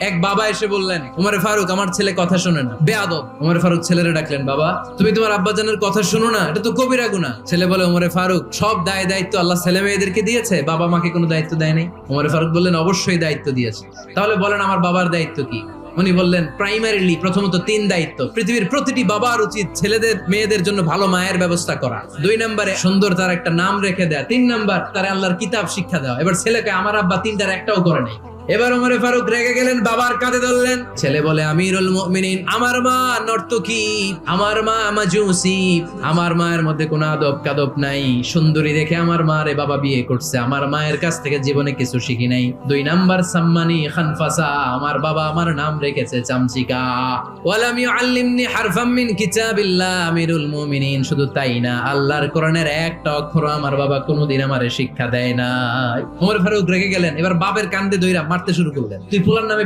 এক বাবা এসে বললেন, উমরে ফারুক আমার ছেলে কথা শোনে না, বেয়াদব। উমরে ফারুক ছেলেরে ডাকলেন, বাবা তুমি তোমার আব্বাজানের কথা শোনো না, এটা তো কবিরা গুনাহ। ছেলে বলে, উমরে ফারুক সব দায় দায়িত্ব আল্লাহ ছেলে মেয়েদেরকে দিয়েছে, বাবা মাকে কোনো দায়িত্ব দেয় নাই। উমরে ফারুক বললেন, অবশ্যই দায়িত্ব দিয়েছে। তাহলে বলেন আমার বাবার দায়িত্ব কি? উনি বললেন, প্রাইমারিলি প্রথমত 3 দায়িত্ব। পৃথিবীর প্রতিটি বাবার উচিত ছেলেদের মেয়েদের জন্য ভালো মায়ের ব্যবস্থা করা। 2 নম্বরে সুন্দর তার একটা নাম রেখে দেয়া। 3 নাম্বার তার আল্লাহর কিতাব শিক্ষা দেওয়া। এবার ছেলেকে আমার আব্বা 3টার একটাও করে নাই। এবার ওমরে ফারুক রেগে গেলেন, বাবার কাঁধে ধরলেন। ছেলে বলে, আমিরুল মুমিনিন, আমার মা নর্তকী, আমার মা মাজুসি, আমার মায়ের মধ্যে কোনো আদব কাদব নাই, সুন্দরী দেখে আমার মা রে বাবা বিয়ে করছে, আমার মায়ের কাছ থেকে জীবনে কিছু শিখি নাই। 2 নাম্বার সাম্মানি খানফাসা, আমার বাবা আমার নাম রেখেছে চামচিকা। ওয়ালাম ইউআল্লিমনি হারফাম মিন কিতাবিল্লাহ, আমিরুল মুমিনিন, শুধু তাই না, আল্লাহর কোরআনের একটা অক্ষর আমার বাবা কোনোদিন আমারে শিক্ষা দেয় না। ওমর ফারুক রেগে গেলেন, এবার বাপের কান্দে দইরা মারতে শুরু করলেন। তুই ফুলার নামে